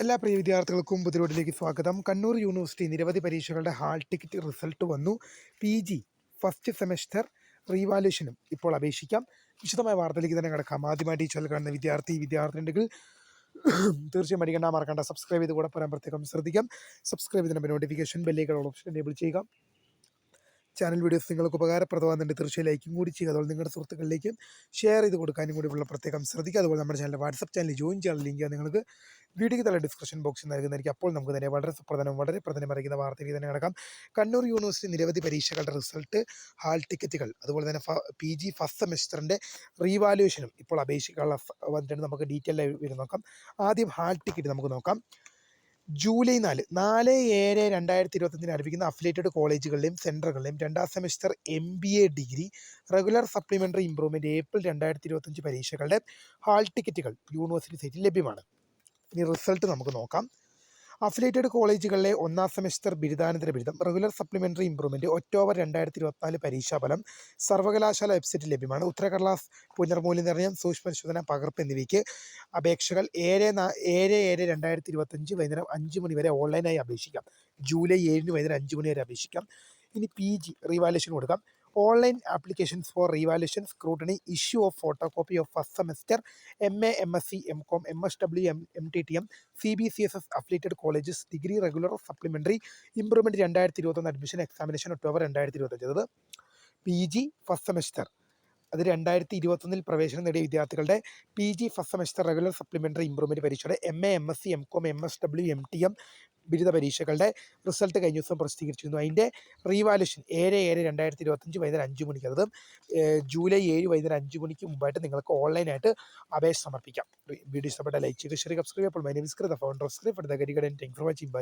എല്ലാ പ്രിയ വിദ്യാർത്ഥികൾക്കും പുതിരോഡിലേക്ക് സ്വാഗതം. കണ്ണൂർ യൂണിവേഴ്സിറ്റി നിരവധി പരീക്ഷകളുടെ ഹാൾ ടിക്കറ്റ് റിസൾട്ട് വന്നു. PG ഫസ്റ്റ് സെമസ്റ്റർ റീവാലുവേഷനും ഇപ്പോൾ അപേക്ഷിക്കാം. വിശദമായ വാർത്തയിലേക്ക് തന്നെ കിടക്കാം. ആദ്യമായിട്ട് ഈ ചാനൽ കാണുന്ന വിദ്യാർത്ഥിനികൾ തീർച്ചയായും മടിക്കണ്ട, മറക്കണ്ട, സബ്സ്ക്രൈബ് ചെയ്ത് കൂടെ പറയാൻ പ്രത്യേകം ശ്രദ്ധിക്കാം. സബ്സ്ക്രൈബ് ചെയ്തതിന് നോട്ടിഫിക്കേഷൻ ബെല്ലേക്കുള്ള ഓപ്ഷൻ എനേബിൾ ചെയ്യുക. ചാനൽ വീഡിയോസ് നിങ്ങൾക്ക് ഉപകാരപ്രദമാകുന്നുണ്ട്, തീർച്ചയായും ലൈക്കും കൂടി ചെയ്യുക. അതുപോലെ നിങ്ങളുടെ സുഹൃത്തുക്കളിലേക്കും ഷെയർ ചെയ്ത് കൊടുക്കാനും കൂടി ഉള്ള പ്രത്യേകം ശ്രദ്ധിക്കുക. അതുപോലെ നമ്മുടെ ചാനൽ വാട്സപ്പ് ചാനൽ ജോയിൻ ചെയ്യാനുള്ള ലിങ്ക് നിങ്ങൾക്ക് വീഡിയോയ്ക്ക് തല ഡിസ്ക്രിപ്ഷൻ ബോക്സിൽ നൽകുന്നതായിരിക്കും. അപ്പോൾ നമുക്ക് തന്നെ വളരെ പ്രധാനം അറിയിക്കുന്ന വാർത്തയിൽ തന്നെ കിടക്കാം. കണ്ണൂർ യൂണിവേഴ്സിറ്റി നിരവധി പരീക്ഷകളുടെ റിസൾട്ട്, ഹാൾ ടിക്കറ്റുകൾ, അതുപോലെ തന്നെ PG ഫസ്റ്റ് സെമസ്റ്ററിൻ്റെ റീവാലുവേഷനും ഇപ്പോൾ അപേക്ഷിക്കാനുള്ള വന്നിട്ടുണ്ട്. നമുക്ക് ഡീറ്റെയിൽ ആയി നോക്കാം. ആദ്യം ഹാൾ ടിക്കറ്റ് നമുക്ക് നോക്കാം. ജൂലൈ 4/7/2025 ആരംഭിക്കുന്ന അഫിലിയേറ്റഡ് കോളേജുകളിലെയും സെൻറ്ററുകളിലെയും രണ്ടാം semester MBA degree regular supplementary improvement April 2025 പരീക്ഷകളുടെ ഹാൾ ടിക്കറ്റുകൾ യൂണിവേഴ്സിറ്റി സൈറ്റിൽ ലഭ്യമാണ്. ഇനി റിസൾട്ട് നമുക്ക് നോക്കാം. അഫിലിയേറ്റഡ് കോളേജുകളിലെ ഒന്നാം സെമസ്റ്റർ ബിരുദാനന്തര ബിരുദം റെഗുലർ സപ്ലിമെൻ്ററി ഇംപ്രൂവ്മെൻറ്റ് ഒക്ടോബർ 2024 പരീക്ഷാഫലം സർവകലാശാല വെബ്സൈറ്റിൽ ലഭ്യമാണ്. ഉത്തരക്കടലാസ്, പുനർമൂല്യനിർണ്ണയം, സൂക്ഷ്മപരിശോധന, പകർപ്പ് എന്നിവയ്ക്ക് അപേക്ഷകൾ 7/7/2025 വൈകുന്നേരം 5 മണി വരെ ഓൺലൈനായി അപേക്ഷിക്കാം. ജൂലൈ 7 വൈകുന്നേരം 5 മണി വരെ അപേക്ഷിക്കാം. ഇനി PG റീവാലുവേഷൻ കൊടുക്കാം. Online applications for revaluation scrutiny, issue of photocopy of first semester MA, MSc, MCom, MSW, MTTM, CBCSS affiliated colleges degree regular supplementary improvement 2021 admission examination October 2025. അത് PG ഫസ്റ്റ് സെമസ്റ്റർ, അത് 2021 പ്രവേശനം നേടിയ വിദ്യാർത്ഥികളുടെ PG first semester regular supplementary improvement പരീക്ഷയുടെ MA, MSc, MCom, MSW, MTM ബിരുദ പരീക്ഷകളുടെ result കഴിഞ്ഞ ദിവസം പ്രസിദ്ധീകരിച്ചിരുന്നു. അതിൻ്റെ റീവാലുവേഷൻ 7/7/2025 വൈകുന്നേരം 5 മണിക്ക്, അതായത് ജൂലൈ 7 വൈകുന്നേരം 5 മണിക്ക് മുമ്പായിട്ട് നിങ്ങൾക്ക് ഓൺലൈനായിട്ട് അപേക്ഷ സമർപ്പിക്കാം. വീഡിയോ ഇഷ്ടപ്പെട്ട ലൈക്ക് ചെയ്യുക, ഷെയർ, സബ്സ്ക്രൈബ്. അപ്പോൾ my name is Kritha, founder of script, the career and thank for watching. By.